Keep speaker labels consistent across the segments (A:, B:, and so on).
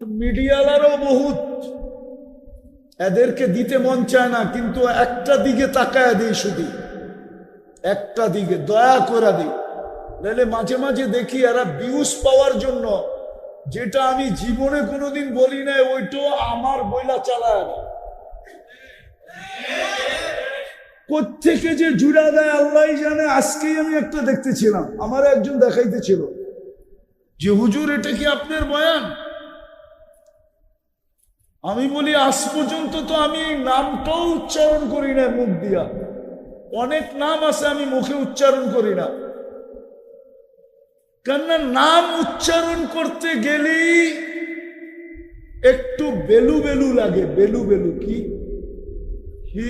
A: মিডিয়ালারও বহুত, এদেরকে দিতে মন চায় না, কিন্তু একটা দিকে তাকায় দিই, শুধু একটা দিকে দয়া করে দিই। নাহলে মাঝে মাঝে দেখি এরা ভিউজ পাওয়ার জন্য যেটা আমি জীবনে কোনোদিন বলি নাই ওইটাও আমার বইলা চালায় না। কোত্থেকে যে জুড়া দেয় আল্লাহ জানে। আজকেই আমি একটা দেখতেছিলাম, আমার একজন দেখাইতেছিল যে হুজুর এটা কি আপনার বয়ান? আমি বলি আজ পর্যন্ত তো আমি নামটাও উচ্চারণ করি না মুখ দিয়া। অনেক নাম আছে আমি মুখে উচ্চারণ করি না, কেননা নাম উচ্চারণ করতে গেলেই একটু বেলু বেলু লাগে। বেলু বেলু কি কি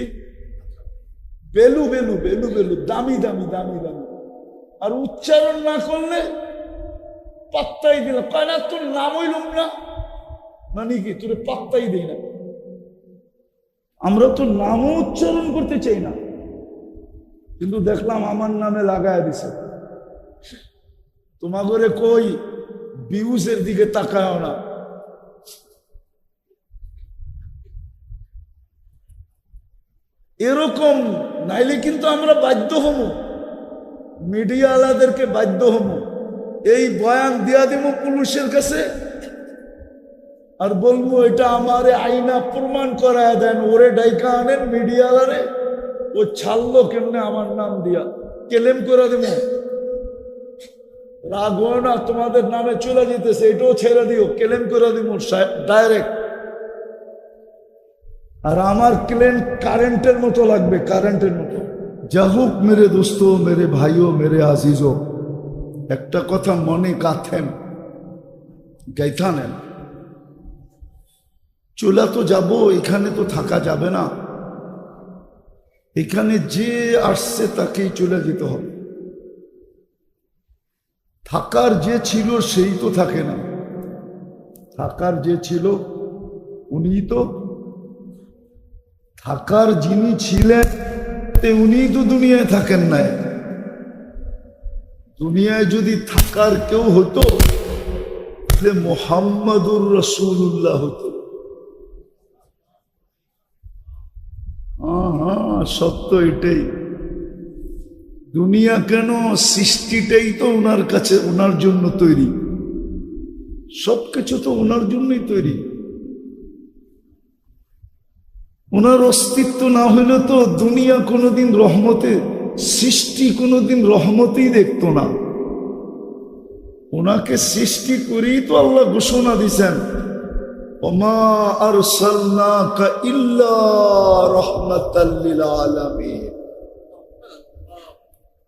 A: বেলু বেলু বেলু বেলু, দামি দামি দামি দামি। আর উচ্চারণ না করলে পাত্তাই দিলাম, কয় না তোর নাম হইলুম না, মানে কি তোর পাত্তাই দিই না। আমরা তো নামও উচ্চারণ করতে চাই না, কিন্তু দেখলাম আমার নামে লাগায় দিছে। তোমাদের কই ভিউজের দিকে তাকায় না। এরকম নাইলে কিন্তু আমরা বাধ্য হব, মিডিয়া আলাদেরকে বাধ্য হব এই বয়ান দিয়া দিব পুলিশের কাছে, আর বলবো এটা আমারে আইনা প্রমাণ করায় দেন, ওরে ডাইকা আনেন মিডিয়া আলারে, ও ছাড়লো কেমনে আমার নাম দিয়া, ক্লেম করে দেব। রাগ হয় না, তোমাদের নামে চলে যেতেছে, এটাও ছেড়ে দিও, ক্লেম করে দিব ডাইরেক্ট। আর আমার ক্লেম কারেন্টের মতো লাগবে, কারেন্টের মতো। যা হোক মেরে দোস্ত, মেরে ভাইও, মেরে আজিজও, একটা কথা মনে গাথেন, গাইথা নেন। চলে তো যাব, এখানে তো থাকা যাবে না। এখানে যে আসছে তাকেই চলে যেতে হবে। থাকার যে ছিল সেই তো থাকে না, থাকার যে ছিল উনি তো, থাকার যিনি ছিলেন উনি তো দুনিয়ায় থাকেন নাই। দুনিয়ায় যদি থাকার কেউ হতো তাহলে মুহাম্মাদুর রাসূলুল্লাহ হতো। হ্যাঁ, সত্য এটাই। দুনিয়া কেন, সৃষ্টিটাই তো ওনার কাছে, ওনার জন্য তৈরি, সবকিছু তো ওনার জন্যই তৈরি। ওনার অস্তিত্ব না হইলে তো দুনিয়া কোনোদিন রহমতে, সৃষ্টি কোনোদিন রহমতেই দেখতো না। ওনাকে সৃষ্টি করেই তো আল্লাহ ঘোষণা দিছেন, ওমা আরসালনাকা ইল্লা রাহমাতাল লিল আলামিন।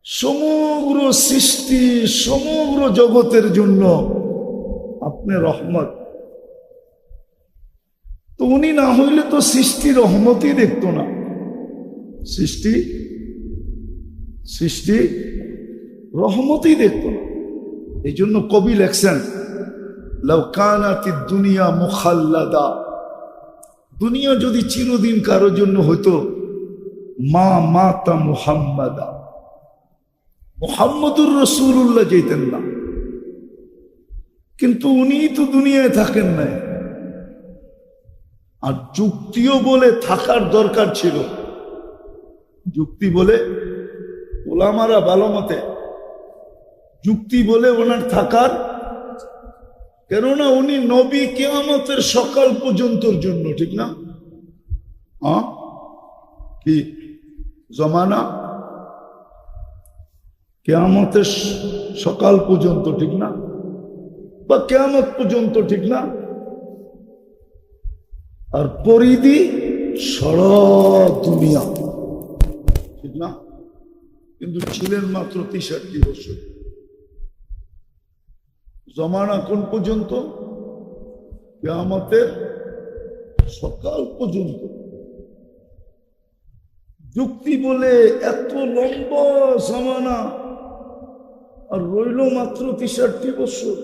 A: সমগ্র সৃষ্টি, সমগ্র জগতের জন্য আপনি রহমত। তো উনি না হইলে তো সৃষ্টি রহমতই দেখতো না। সৃষ্টি সৃষ্টি রহমতই দেখতো না। এই জন্য কবি লেখছেন, লাউ কানাতিদ দুনিয়া মুখাল্লাদা, দুনিয়া যদি চিরদিন কারোর জন্য হইতো, মা মাতা মুহাম্মাদা, মুহাম্মদুর রাসূলুল্লাহ যেতেন না। কিন্তু উনি তো দুনিয়ায় থাকেন নাই। আর যুক্তিও বলে থাকার দরকার ছিল, যুক্তি বলে ওলামারা ভালো মতে যুক্তি বলে ওনার থাকার, কেননা উনি নবী কিয়ামতের সকাল পর্যন্তর জন্য, ঠিক না? হ্যাঁ, কি জমানা কিয়ামতের সকাল পর্যন্ত, ঠিক না? বা কিয়ামত পর্যন্ত, ঠিক না? আর পরিধি সারা দুনিয়া, ঠিক না? কিন্তু ছিলেন মাত্র 63 বছর। জমানা কোন পর্যন্ত? কিয়ামতের সকাল পর্যন্ত। যুক্তি বলে এত লম্বা জমানা আর রইল মাত্র 63 বছর।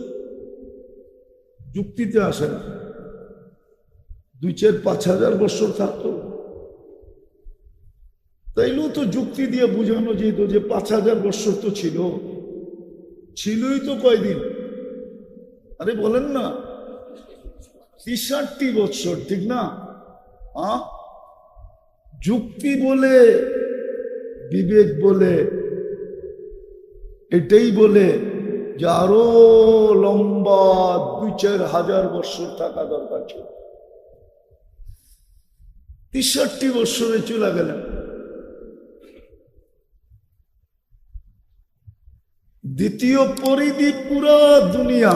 A: যুক্তিতে আসে না। 2-4-5 হাজার বছর থাকতো, তাইলেও তো যুক্তি দিয়ে বোঝানো যেত যে 5000 বছর তো ছিলই তো কয়দিন। আরে বলেন না, 63 বছর, ঠিক না? যুক্তি বলে, বিবেক বলে, এটাই বলে যে আরো লম্বা 2-4 হাজার বছর থাকা দরকার ছিল। 63 বছরে চলে গেলেন। দ্বিতীয় পরিধি পুরা দুনিয়া,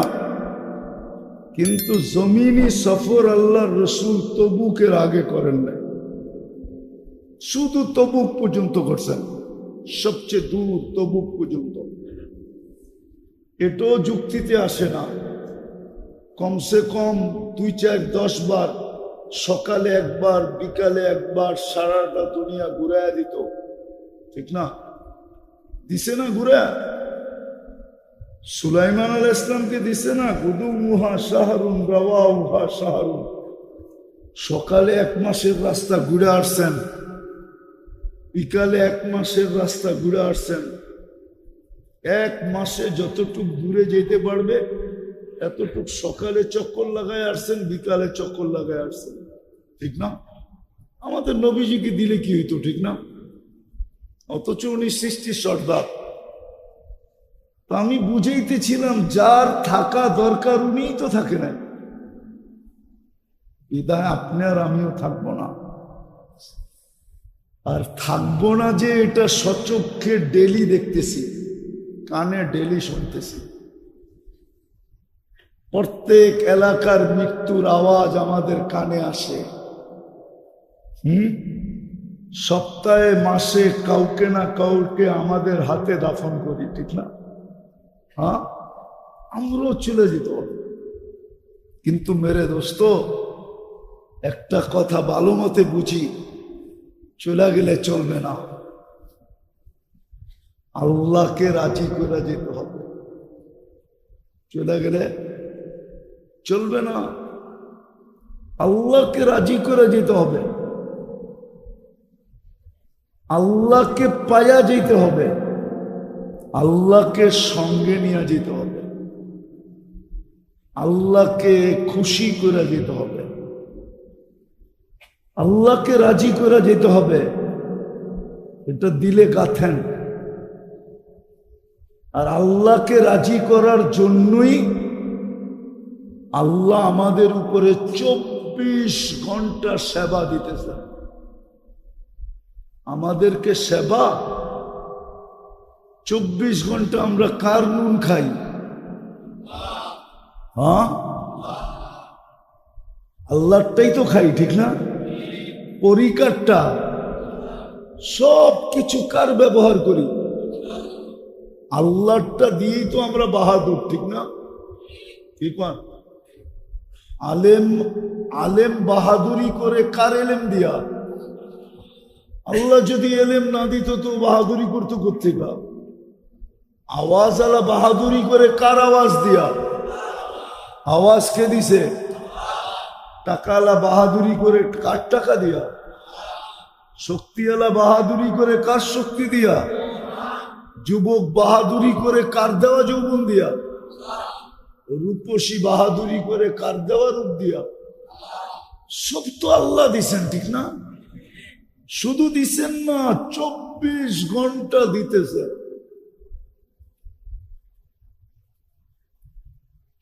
A: কিন্তু জমিনি সফর আল্লাহর রসুল তবুকের আগে করেন নাই, শুধু তবুক পর্যন্ত করছেন, সবচেয়ে দূর তবুক পর্যন্ত। এটাও যুক্তিতে আসে না। কমসে কম 2-4-10 বার, সকালে একবার, বিকালে একবার সারাটা দুনিয়া ঘুরাইয়া দিত, ঠিক না? দিছে না ঘুরা? সুলাইমান আলাইহিস সালামকে দিছে না? গুদুহা শাহরুন রাওয়াহুহা শাহরুন। সকালে 1 মাসের রাস্তা ঘুরে আসছেন, বিকালে 1 মাসের রাস্তা ঘুরে আসছেন। 1 মাসে যতটুক দূরে যেতে পারবে এতটুক সকালে চক্কর লাগায় আসছেন, বিকালে চক্কর লাগায় আসছেন, ঠিক না? আমাদের নবীজিকে দিলে কি হইতো, ঠিক না? অথচ উনি সৃষ্টির সর্দার। তো আমি বুঝাইতেছিলাম যার থাকা দরকার উনিই তো থাকে না, বিদায় আপনি আর আমিও থাকবো না। আর থাকবো না যে এটা সচক্ষে ডেলি দেখতেছি, কানে ডেলি শুনতেছি। প্রত্যেক এলাকার মৃত্যুর আওয়াজ আমাদের কানে আসে। সপ্তাহে মাসে কাউকে না কাউকে আমাদের হাতে দাফন করি, ঠিক না? হ্যাঁ, আমরাও চলে যেত। কিন্তু মেরে দোস্ত, একটা কথা ভালো মতে বুঝি, চলে গেলে চলবে না, আল্লাহকে রাজি করে যেতে হবে। চলে গেলে চলবে না, আল্লাহকে রাজি করে যেতে হবে, আল্লাহকে পায়া যেতে হবে, আল্লাহকে সঙ্গে নিয়ে যেতে হবে, আল্লাহকে খুশি করে যেতে হবে, আল্লাহকে রাজি করে যেতে হবে। এটা দিলে গাথেন। আর আল্লাহকে রাজি করার জন্যই আল্লাহ আমাদের উপরে 24 ঘন্টা সেবা দিতেছে। আমাদেরকে সেবা 24 ঘন্টা। আমরা কার নুন খাই? হ্যাঁ, আল্লাহটাই তো খাই, ঠিক না? পরিকারটা সব কিছু কার ব্যবহার করি? আল্লাহটা দিয়েই তো আমরা বাহাদুর, ঠিক না? ঠিক না? আলেম আলেম বাহাদুরি করে কার এলেম দিয়া? আল্লাহ যদি এলেম না দিত তো বাহাদুরি করতো কোত্থেকে? আওয়াজ আলা বাহাদুরি করে কার আওয়াজ দিয়া? আওয়াজ কে দিছে? টাকালা বাহাদুরি করে কার টাকা দিয়া? শক্তিওয়ালা বাহাদুরি করে কার শক্তি দিয়া? যুবক বাহাদুরি করে কার দেওয়া যৌবন দিয়া? রূপসী বাহাদুরি করে কার দেওয়া রূপ দিয়া? সব তো আল্লাহ দিছেন, ঠিক না? শুধু দিছেন না, 24 ঘন্টা দিতেছে।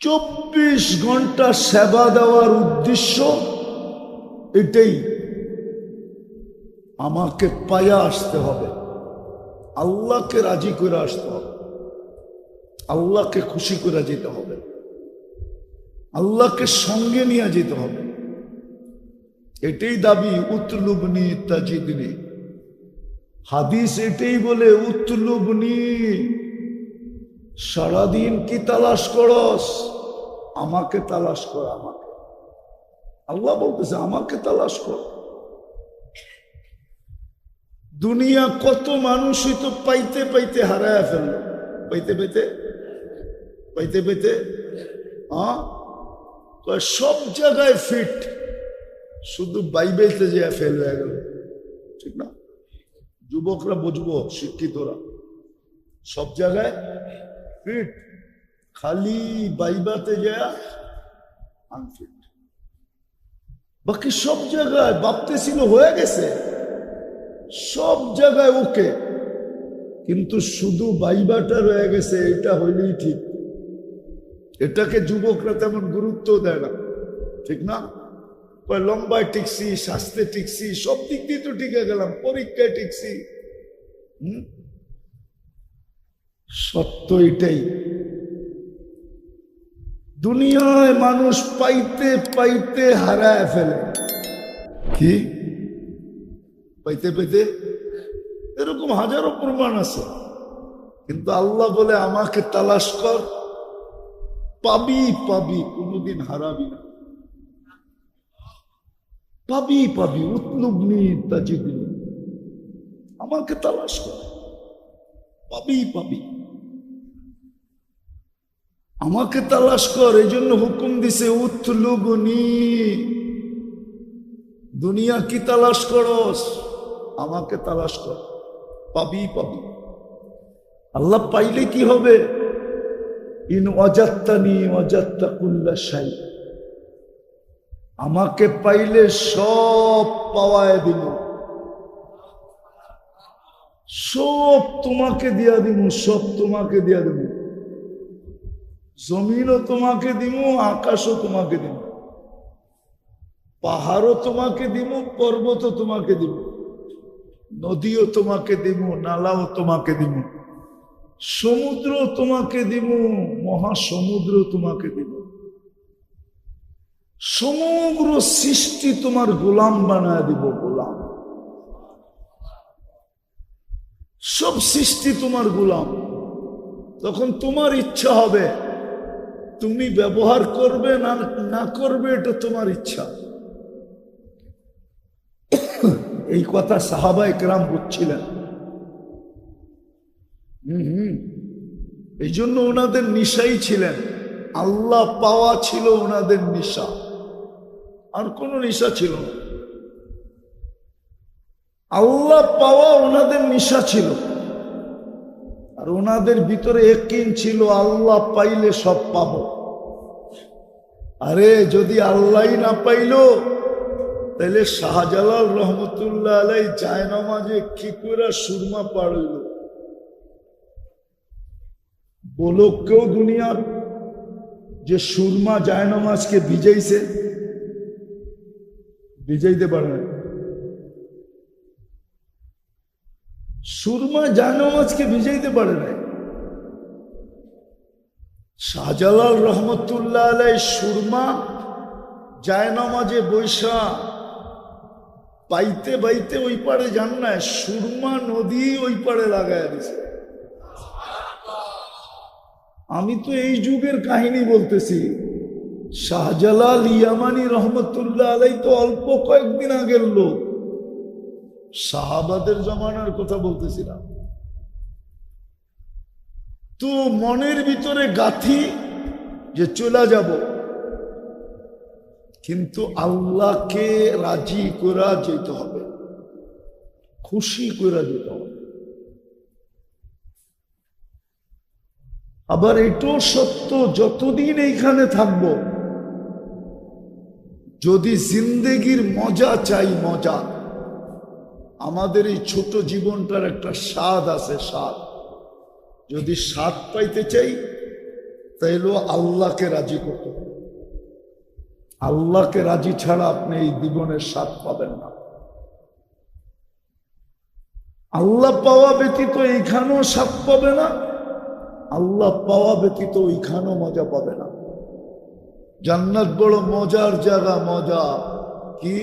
A: 24 ঘন্টা সেবা দেওয়ার উদ্দেশ্য এটাই, আমাকে পায়া আসতে হবে, আল্লাহকে রাজি করে আসতে হবে, আল্লাহকে খুশি করে যেতে হবে, আল্লাহকে সঙ্গে নিয়ে যেতে হবে। এটাই দাবি, উতলুবনি তাজিদনি। হাদিস এটাই বলে, উতলুবনি, সারাদিন কি তালাশ করস? আমাকে তালাশ কর, আমাকে। আল্লাহ বলতেছে আমাকে তালাশ কর। দুনিয়া কত মানুষই তো পাইতে পাইতে হারায় ফেলল, পাইতে পাইতে পাইতে পাইতে। সব জায়গায় ফিট, শুধু বাইবেতে যে ফেল হয়ে গেল, ঠিক না? যুবকরা বুঝবো, শিক্ষিতরা, সব জায়গায় ফিট, খালি বাইবাতে যায় আনফিট। বাকি সব জায়গায় ভাবতেছিল হয়ে গেছে, সব জায়গায় ওকে, কিন্তু শুধু বাইবাটা রয়ে গেছে, এটা হইলেই ঠিক। এটাকে যুবকরা তেমন গুরুত্ব দেয় না, ঠিক না? লম্বায় টিকছি, স্বাস্থ্যে টিকছি, সব দিক দিয়ে তো টিকে গেলাম, পরীক্ষায় টিকছি। সত্য এটাই, দুনিয়ায় মানুষ পাইতে পাইতে হারায় ফেলে। কি পাইতে পাইতে? এরকম হাজারো প্রমাণ আছে, কিন্তু আল্লাহ বলে আমাকে তালাশ কর, পাবি পাবি, কোনোদিন হারাবি না। পাবি পাবি, উতলুবনি তাজিদনি, আমাকে তালাশ কর, পাবি পাবি, আমাকে তালাশ কর। এই জন্য হুকুম দিছে উতলুবনি। দুনিয়া কি তালাশ করস? আমাকে তালাশ কর, পাবি পাবি। আল্লাহ পাইলে কি হবে? ইন ওয়াজাত্তানি ওয়াজাত্তা কুল্লা শাই, আমাকে পাইলে সব পাওয়ায় দিব, সব তোমাকে দিয়া দিব, সব তোমাকে দিয়া দিব। জমিনও তোমাকে দিব, আকাশও তোমাকে দিব, পাহাড়ও তোমাকে দিব, পর্বতও তোমাকে দিব, নদীও তোমাকে দিব, নালাও তোমাকে দিব, সমুদ্র তোমাকে দিব, মহাসমুদ্র তোমাকে দিব। সমগ্র সৃষ্টি তোমার গোলাম বানায় দিব, গোলাম। সব সৃষ্টি তোমার গোলাম। তখন তোমার ইচ্ছা হবে, তুমি ব্যবহার করবে না না করবে, এটা তোমার ইচ্ছা। এই কথা সাহাবায়ে কেরাম বুঝছিলেন। এই জন্য ওনাদের নিশাই ছিলেন, আল্লাহ পাওয়া ছিল ওনাদের নিশা, আর কোন নিশা ছিল না। আল্লাহ পাওয়া ওনাদের নিশা ছিল, আর ওনাদের ভিতরে ইয়াকিন ছিল আল্লাহ পাইলে সব পাবো। আরে যদি আল্লাহই না পাইলো, তাহলে শাহজালাল রহমতুল্লাহ আলাই জায়নামাজে কি করে সুরমা পাড়ল? বলো কেউ দুনিয়ার যে সুরমা জায়নামাজকে ভিজাইছে? ভিজাইতে পারে না। সুরমা জায়নামাজকে ভিজাইতে পারে না। শাহজালাল রহমতুল্লাহ আলাই সুরমা জায়নামাজে বৈশা পাইতে পাইতে ওই পারে যান না, সুরমা নদী ওই পারে লাগায় দিছে। আমি তো এই যুগের কাহিনী বলতেছি। শাহজালাল ইয়ামানি রহমতুল্লাহ আলাই তো অল্প কয়েকদিন আগের লোক, সাহাবাদের জমানার কথা বলতেছিলাম। তো মনের ভিতরে গাথি যে চলে যাব, কিন্তু আল্লাহকে রাজি করা যেতে হবে, খুশি করা যেতে হবে। আবার এটাও সত্য, যতদিন এইখানে থাকব, যদি জিন্দেগির মজা চাই, মজা, আমাদের এই ছোট জীবনটার একটা স্বাদ আছে, স্বাদ। যদি স্বাদ পাইতে চাই, তাইলে আল্লাহকে রাজি করতে হবে। আল্লাহকে রাজি ছাড়া আপনি এই জীবনের স্বাদ পাবেন না। আল্লাহ পাওয়া ব্যতীত এইখানেও স্বাদ পাবে না, আল্লাহ পাওয়া ব্যতীত ওইখানেও মজা পাবে না। জান্নাত বড় মজার জায়গা, মজা কি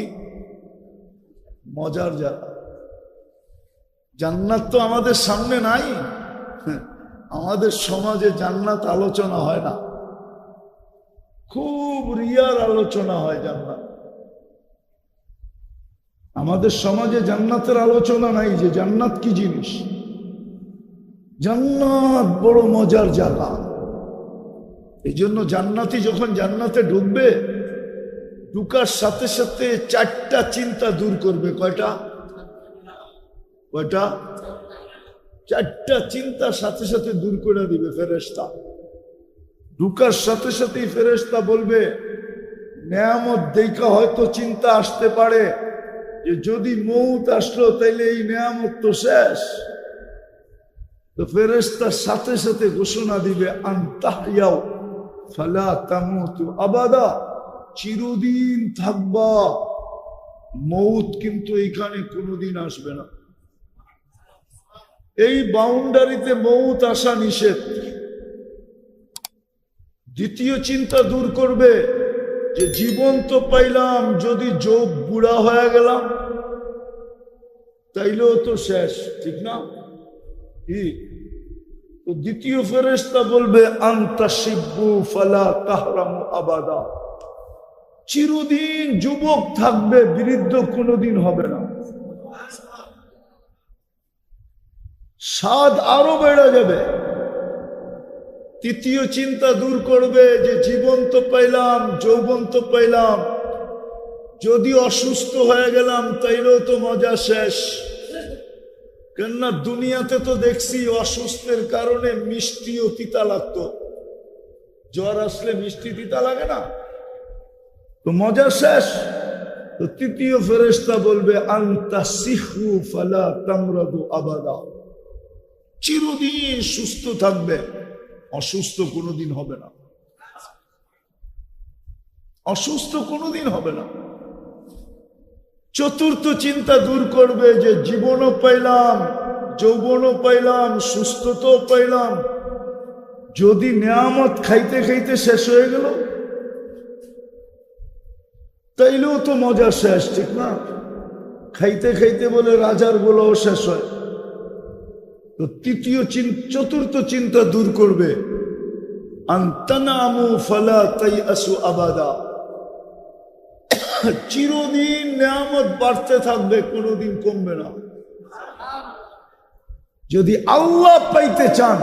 A: মজার জায়গা। জান্নাত তো আমাদের সামনে নাই, আমাদের সমাজে জান্নাত আলোচনা হয় না, খুব রিয়ার আলোচনা হয় জান্নাত। আমাদের সমাজে জান্নাতের আলোচনা নাই, যে জান্নাত কি জিনিস। জান্নাত বড় মজার জায়গা। এই জন্য জান্নাতি যখন জান্নাতে ঢুকবে, ঢুকার সাথে সাথে চারটা চিন্তা দূর করবে। কয়টা? কয়টা? চারটা চিন্তা সাথে সাথে দূর করে দিবে ফেরেশতা। ঢুকার সাথে সাথেই ফেরেশতা বলবে, নেয়ামত দেখা হয়তো চিন্তা আসতে পারে যে যদি মৌত আসলো তাইলে এই নেয়ামত তো শেষ। তো ফেরেশতার সাথে সাথে ঘোষণা দিবে আনতাহইয়াও ফালা তামুতু আবাদা, চিরদিন থাকবা, মৌত কিন্তু এইখানে কোনোদিন আসবে না। এই বাউন্ডারিতে মৌত আসা নিষেধ। দ্বিতীয় চিন্তা দূর করবে যে জীবন তো পাইলাম, যদি যোগ বুড়া হয়ে গেলাম তাইলেও তো শেষ, ঠিক না? কি তো দ্বিতীয় ফেরেশতা বলবে আনতাশিব্বু ফালা তাহরামু আবাদা, চিরদিন যুবক থাকবে, বৃদ্ধ কোনোদিন হবে না। স্বাদ আরো বেড়ে যাবে। তৃতীয় চিন্তা দূর করবে যে জীবন তো পাইলাম, যৌবন তো পাইলাম, যদি অসুস্থ হয়ে গেলাম তাইলেও তো মজা শেষ। কেননা দুনিয়াতে তো দেখছি অসুস্থের কারণে মিষ্টি ও তিতা লাগতো, জ্বর আসলে মিষ্টি তিতা লাগে না, তো মজা শেষ। তো তৃতীয় ফেরেশতা বলবে আনতাসিহু ফালা তামরাদু আবাদা, চিরদিন সুস্থ থাকবে, অসুস্থ কোনোদিন হবে না, অসুস্থ কোনোদিন হবে না। চতুর্থ চিন্তা দূর করবে যে জীবনও পাইলাম, যৌবনও পাইলাম, সুস্থতাও পাইলাম, যদি নেয়ামত খাইতে খাইতে শেষ হয়ে গেল তাইলেও তো মজা শেষ, ঠিক না? খাইতে খাইতে বলে রাজার গোলাও শেষ হয়। তো চতুর্থ চিন্তা দূর করবে আনতানামু ফালা তাইআসু আবাদা, চিরদিন নেয়ামত বাড়তে থাকবে, কোনোদিন কমবে না। যদি আল্লাহ পাইতে চান,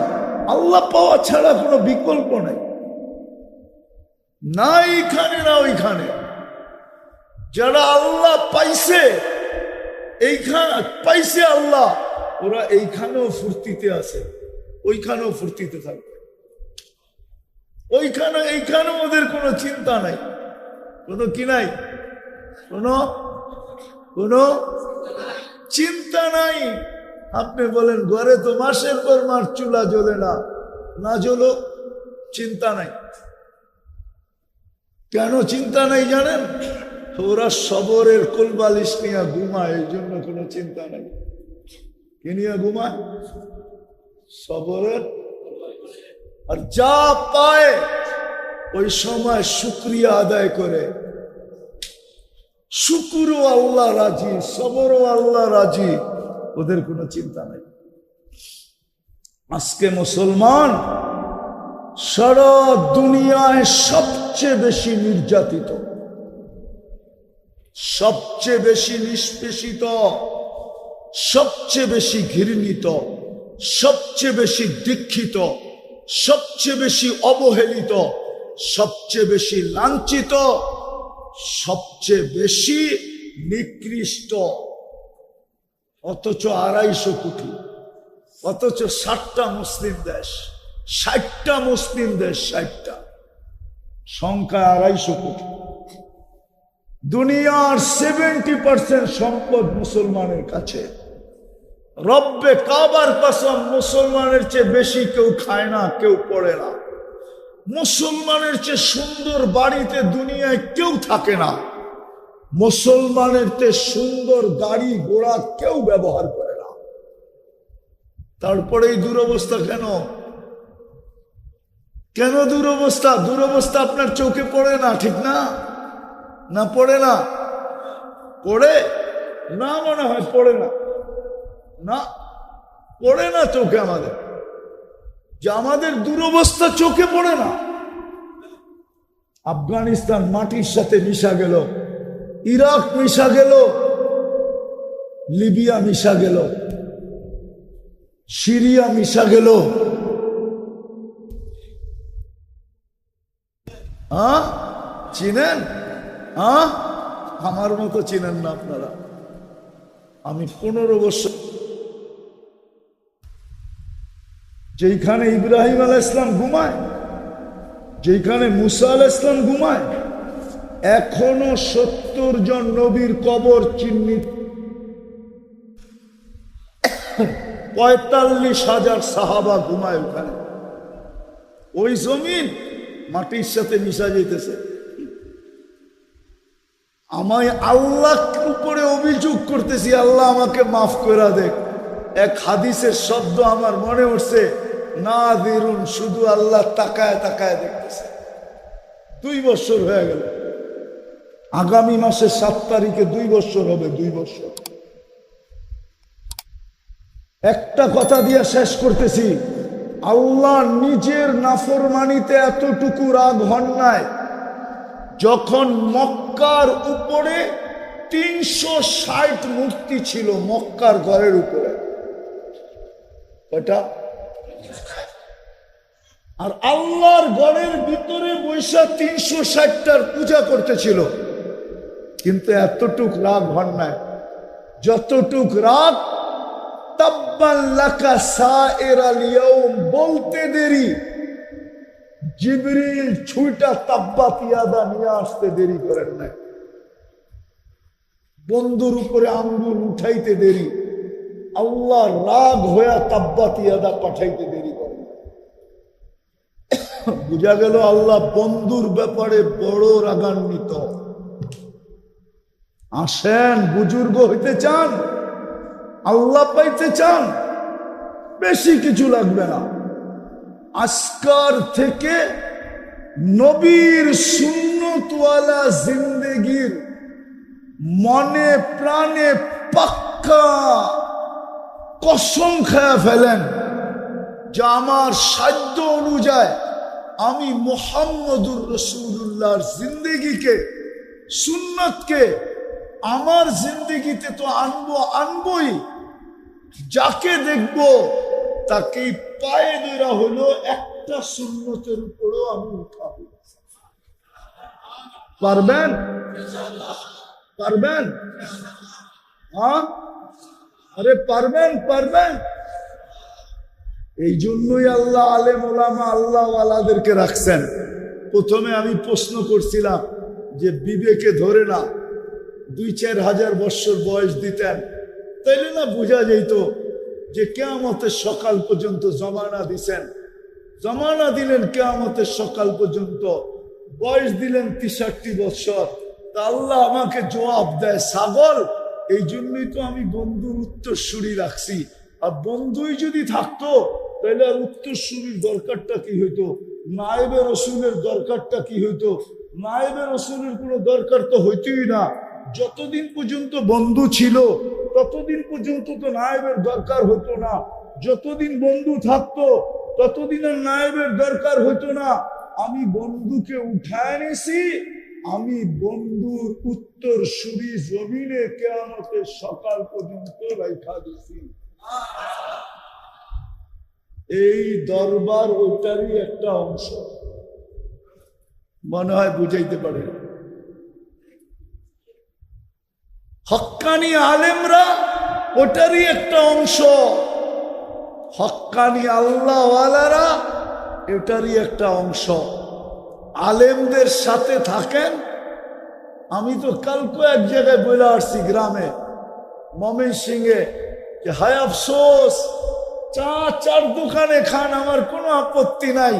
A: আল্লাহ পাওয়া ছাড়া কোনো বিকল্প নাই, না এইখানে না ওইখানে। যারা আল্লাহ পাইছে, এইখানে পাইছে আল্লাহ, ওরা এইখানেও ফুর্তিতে আছে, ওইখানেও ফুর্তিতে থাকবে, ওইখানে এইখানেও ওদের কোনো চিন্তা নাই, কোনো কি নাই, কোনো চিন্তা নাই। আপনি বলেন ঘরে তো মাসের পর মাস চুলা জ্বলে না, না জ্বলো, চিন্তা নাই। কেন চিন্তা নাই জানেন? ওরা সবরের কোলবালিশ নিয়ে ঘুমায়, এই জন্য কোনো চিন্তা নাই। কি নিয়ে ঘুমায়? সবরের। আর যা পায় ওই সময় শুকরিয়া আদায় করে, শুকুরও আল্লাহ রাজি, সবরও আল্লাহ রাজি, ওদের কোনো চিন্তা নাই। আজকে মুসলমান সারা দুনিয়ায় সবচেয়ে বেশি নির্যাতিত, সবচেয়ে বেশি নিষ্পেষিত, সবচেয়ে বেশি ঘৃণিত, সবচেয়ে বেশি দীক্ষিত, সবচেয়ে বেশি অবহেলিত, সবচেয়ে বেশি লাঞ্ছিত, সবচেয়ে বেশি নিকৃষ্ট। অথচ 250 কোটি, অথচ 60টা মুসলিম দেশ, 60টা মুসলিম দেশ, 60টা, সংখ্যা 250 কোটি। দুনিয়ার 70% সম্পদ মুসলমানের কাছে। রব্বে কাবার কসম, মুসলমানের চেয়ে বেশি কেউ খায় না, কেউ পড়ে না। মুসলমানের চেয়ে সুন্দর বাড়িতে দুনিয়ায় কেউ থাকে না, মুসলমানের চেয়ে সুন্দর গাড়ি ঘোড়া কেউ ব্যবহার করে না। তারপরে এই দুরবস্থা কেন? কেন দুরবস্থা? দুরবস্থা আপনার চোখে পড়ে না, ঠিক না? না পড়ে না? পড়ে না, মনে হয় পড়ে না, না পড়ে না চোখে আমাদের, যে আমাদের দুরবস্থা চোখে পড়ে না। আফগানিস্তান মাটির সাথে মিশা গেল, ইরাক মিশা গেল, লিবিয়া মিশা গেল, সিরিয়া মিশা গেল। চিনেন? আমার মতো চিনেন না আপনারা। আমি 15 বছর, যেখানে ইব্রাহিম আলাইহিস সালাম ঘুমায়, যেখানে মুসা আলাইহিস সালাম ঘুমায়, এখনো 70 জন নবীর কবর চিহ্নিত, 45,000 সাহাবা ঘুমায় ওখানে। ওই জমিন মাটির সাথে মিশা যেতেছে। আমি আল্লাহর উপরে অভিযোগ করতেছি, আল্লাহ আমাকে মাফ করে দেখ। এক হাদিসের শব্দ আমার মনে উঠছে, না দিরুন, শুধু আল্লাহ তাকায় তাকায় দেখতেছে। 2 বছর হয়ে গেল, আগামী মাসের 7 তারিখে 2 বছর হবে। 2 বছর। একটা কথা দিয়ে শেষ করতেছি, আল্লাহ নিজের নাফরমানিতে এতটুকু রাগ হন নাই, যখন মক্কার উপরে 360 মূর্তি ছিল, মক্কার ঘরের উপরে ওটা, আর আল্লাহর ঘরের ভিতরে বৈশা 360টার পূজা করতেছিল, কিন্তু এতটুক রাগ হন নাই যতটুক রাগ তাব্বান লাকা সাইরাল ইয়াউম বলতে দেরি, জিবরিল ছুঁটা তাব্বাত ইয়াদা নিয়ে আসতে দেরি করেন নাই, বন্ধুর উপরে আঙ্গুল উঠাইতে দেরি, আল্লাহ রাগ হয়ে তাব্বাত ইয়াদা পাঠাইতে দেরি করেন। বুঝা গেল আল্লাহ বন্ধুর ব্যাপারে বড় রাগান্বিত। আসেন, বুজুর্গ হইতে চান, আল্লাহ পাইতে চান, বেশি কিছু লাগবে না। আজকার থেকে নবীর সুন্নতওয়ালা জিন্দেগির মনে প্রাণে পাক্কা কসম খেয়ে ফেলেন যে আমার সাধ্য অনুযায়ী আমি মুহাম্মদুর রাসূলুল্লাহর জিন্দেগিকে, সুন্নতকে আমার জিন্দেগিতে তো আনবই। যাকে দেখব তাকেই পায়ে ধরা হলো একটা সুন্নতের উপরও আমি উঠাবো। পারবেন? পারবেন? হ্যাঁ, আরে পারবেন, পারবেন। এই জন্যই আল্লাহ আলেম ওলামা আল্লাহ ওয়ালাদেরকে রাখছেন। প্রথমে আমি প্রশ্ন করছিলাম যে বিবেকে ধরে না 2-4 হাজার বছর বয়স দিতেন, তাইলে না বোঝা যেত যে কিয়ামতের সকাল পর্যন্ত জমানা দিছেন। জমানা দিলেন কিয়ামতের সকাল পর্যন্ত, বয়স দিলেন 63 বছর। তা আল্লাহ আমাকে জবাব দেয়, ছাগল, এই জন্যই তো আমি বন্ধুর উত্তরসূরি রাখছি। আর বন্ধুই যদি থাকতো তাহলে আর উত্তরসূরির দরকারটা কি হইতো, নায়েবে রসুলের দরকারটা কি হইতো? নায়েবে রসুলের কোনো দরকার তো হইতই না। যতদিন পর্যন্ত বন্ধু ছিল ততদিন পর্যন্ত তো নায়েবের দরকার হতো না। যতদিন বন্ধু থাকতো ততদিন আর নায়েবের দরকার হতো না। আমি বন্ধুকে উঠায় এনেছি, আমি বন্ধুর উত্তরসূরি জমিনে কিয়ামতের সকাল পর্যন্ত রাখা দিছি। এই দরবার ওইটারই একটা অংশ, মনে হয় বুঝাইতে পারে। হক্কানি আলেমরা ওটারই একটা অংশ, হক্কানি আল্লাহওয়ালারা এটারই একটা অংশ। আলেমদের সাথে থাকেন। আমি তো কালকে এক জায়গায় বলে আসছি, গ্রামে ময়মনসিংহে, যে হায় আফসোস, চার দোকানে খান, আমার কোনো আপত্তি নাই,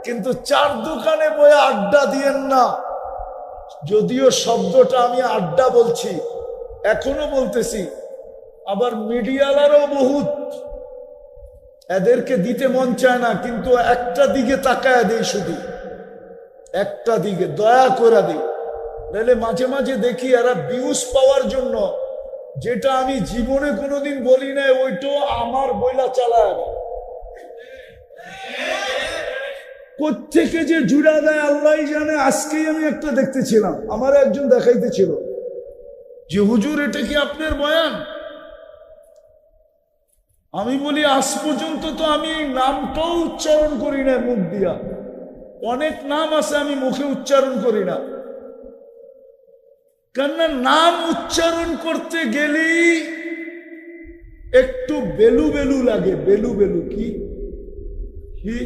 A: কিন্তু 4 দোকানে বয়ে আড্ডা দিয়েন না। যদিও শব্দটা আমি আড্ডা বলছি, এখনো বলতেছি, আবার মিডিয়ালারও বহুত, এদেরকে দিতে মন চায় না, কিন্তু একটা দিকে তাকায় দেই, শুধু একটা দিকে দয়া করে দিই। নাহলে মাঝে মাঝে দেখি এরা ভিউজ পাওয়ার জন্য যেটা আমি জীবনে কোনোদিন বলি নাই, ওইটাও আমার বইলা চালায় না। কোত্থেকে যে জুড়া দেয় আল্লাহ জানে। আজকেই আমি একটা দেখতেছিলাম, আমার একজন দেখাইতেছিল যে হুজুর এটা কি আপনার বয়ান? আমি বলি আজ পর্যন্ত তো আমি এই নামটাও উচ্চারণ করি না মুখ দিয়া। অনেক নাম আছে আমি মুখে উচ্চারণ করি না, কেননা নাম উচ্চারণ করতে গেলেই একটু বেলু বেলু লাগে। বেলু বেলু কি কি?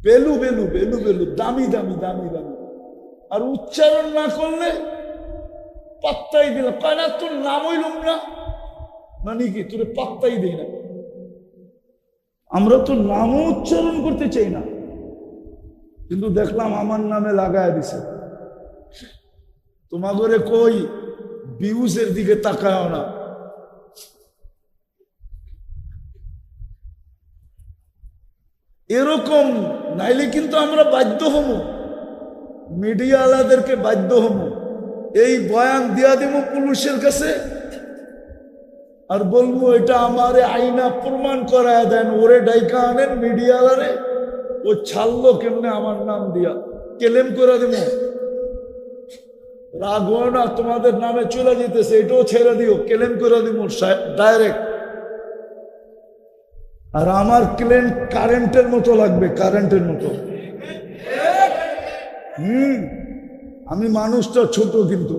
A: বেলু বেলু, বেলু বেলু, দামি দামি, দামি দামি। আর উচ্চারণ না করলে পাত্তাই দিলাম, কয় না তোর নাম হইলুম না, মানে কি তোর পাত্তাই দিই না। আমরা তো নামও উচ্চারণ করতে চাই না, কিন্তু দেখলাম আমার নামে লাগায় দিছে। তোমাগরে কই ভিউজের দিকে তাকায় না, এরকম নাইলে কিন্তু আমরা বাধ্য হব, মিডিয়াওয়ালাদেরকে বাধ্য হব, এই বয়ান দিয়া দেব পুলিশের কাছে আর বলবো এটা আমারে আইনা প্রমাণ করায় দেন, ওরে ডাইকা আনেন মিডিয়াওয়ালারে, ও ছাড়লো কেমনে আমার নাম দিয়া, কেলেম করে দেব। রাগ হয় না, তোমাদের নামে চলে যেতেছে, এটাও ছেড়ে দিও, কেলেম করে দিব ডাইরেক্ট। আর আমার ক্লেম কারেন্টের মতো লাগবে, কারেন্টের মতো। আমি মানুষটা ছোট কিন্তু।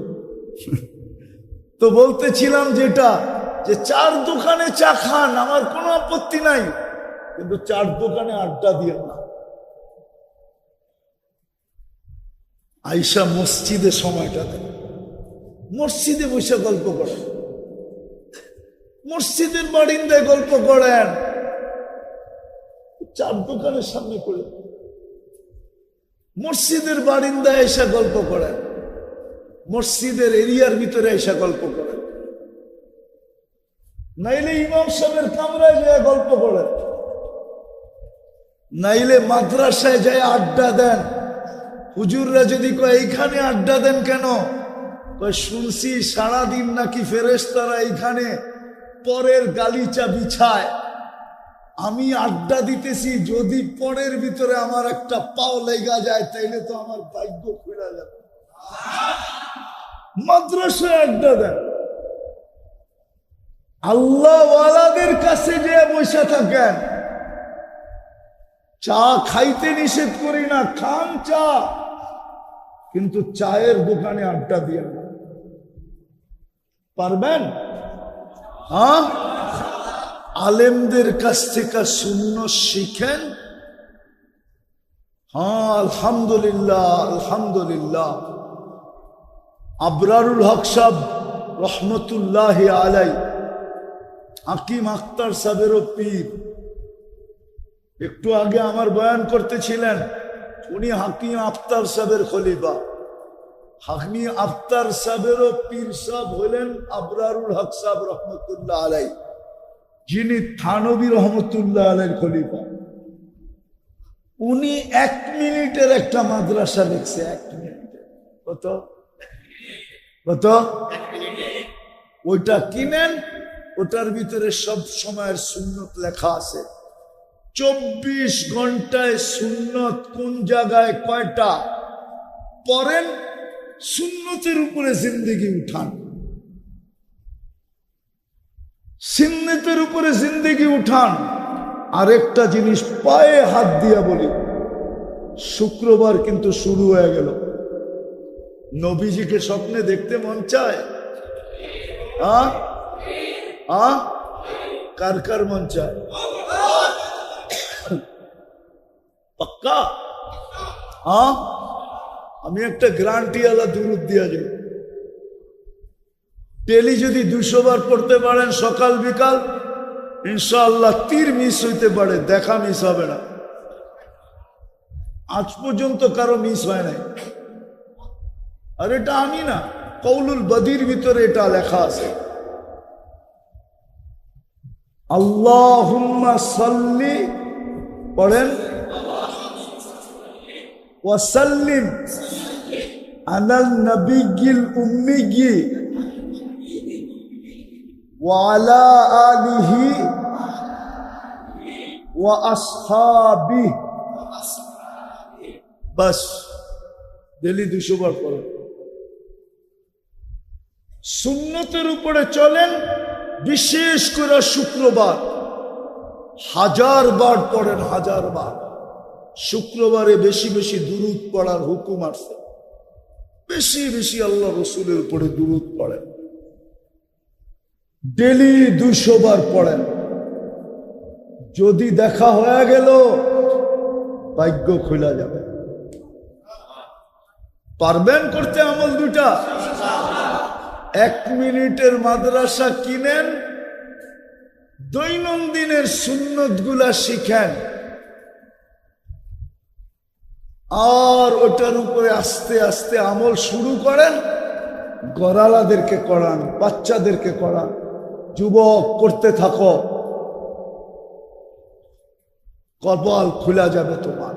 A: তো বলতেছিলাম যেটা, যে চার দোকানে চা খান, আমার কোনো আপত্তি নাই, কিন্তু চার দোকানে আড্ডা দিয়ে না। আইসা মসজিদে সময়টা দেন, মসজিদে বসে গল্প করেন, মসজিদের বারিন্দায় গল্প করেন, চার দোকানের সামনে করে মসজিদের বারিন্দায় এসে গল্প করেন, মসজিদের এরিয়ার ভিতরে এসে গল্প করেন, নাইলে ইমাম সাহেবের কামরায় যায় গল্প করেন, নাইলে মাদ্রাসায় যায় আড্ডা দেন। হুজুররা যদি কয় এইখানে আড্ডা দেন কেন, কয় শুনছি সারাদিন নাকি ফেরেশতারা এইখানে পরের গালিচা বিছায়, আমি আড্ডা দিতেছি, যদি পরের ভিতরে আমার একটা পাও লেগা যায় তাইলে তো আমার ভাগ্য ফিরে যাবে। মাদ্রাসায় আড্ডা দেন, আল্লাহ ওয়ালাদের কাছে যে বসে থাকেন। চা খাইতে নিষেধ করি না, খান চা, কিন্তু চায়ের দোকানে আড্ডা দিয়ে না। পারবেন? হ্যাঁ, আলেমদের কাছ থেকে সুন্নাত শিখেন। হ্যাঁ, আলহামদুলিল্লাহ আলহামদুলিল্লাহ। আবরারুল হক সাহেব রহমতুল্লাহ আলাই, হাকিম আখতার সাহেবেরও পীর, একটু আগে আমার বয়ান করতেছিলেন, উনি হাকিম আখতার সাহেবের খলিফা। হাকিম আখতার সাহেবেরও পীর সাহেব হলেন আবরারুল হক সাহেব রহমতুল্লাহ আলাই, যিনি থানবী রহমতুল্লাহ আলাইহির খলিফা। উনি 1 মিনিটের একটা মাদ্রাসা লিখছে, 1 মিনিটে। কত কত? ওইটা কিনেন, ওটার ভিতরে সব সময়ের সুন্নত লেখা আছে। 24 ঘন্টায় সুন্নত কোন জায়গায় কয়টা পড়েন, সুন্নতের উপরে জিন্দেগি উঠান, সুন্নতের উপরে জিন্দেগি উঠান। আরেকটা জিনিস পায়ে হাত দিয়া বলি, শুক্রবার কিন্তু শুরু হয়ে গেল। নবীজিকে স্বপ্নে দেখতে মন চায়? কার কার মন চায়? পাক্কা? আমি একটা গ্যারান্টিওয়ালা দুরূদ দিয়া যাই, ডেলি যদি 200 বার পড়তে পারেন সকাল বিকাল, ইনশাআল্লাহ তীর মিস হইতে পারে, দেখা মিস হবে না। আজ পর্যন্ত কারো মিস হয় নাই। আর এটা আমি না, কৌলুল বদির ভিতরে এটা লেখা আছে। আল্লাহুম্মা সাল্লি, পড়েন, ওয়া সাল্লিম আলাল নবিয়্যিল উম্মিয়্যি ওয়া আলা আলিহি ওয়া আসহাবিহি। বাস, ডেলি 200 বার পড়েন। সুন্নতের উপরে চলেন, বিশেষ করে শুক্রবার 1000 বার পড়েন, 1000 বার। শুক্রবারে বেশি বেশি দুরূদ পড়ার হুকুম আছে, বেশি বেশি আল্লাহ রসুলের উপরে দুরূদ পড়েন, ডেলি 200 বার পড়েন। যদি দেখা হয়ে গেল ভাগ্য খোলা যাবে, পারবেন করতে আমল দুটা? 1 মিনিটের মাদ্রাসা কিনেন, দৈনন্দিনের সুন্নত গুলা শিখেন, আর ওটার উপরে আস্তে আস্তে আমল শুরু করেন। গড়ালাদেরকে করান, বাচ্চাদেরকে করান, যুবক করতে থাকো, কপাল খোলা যাবে তোমার।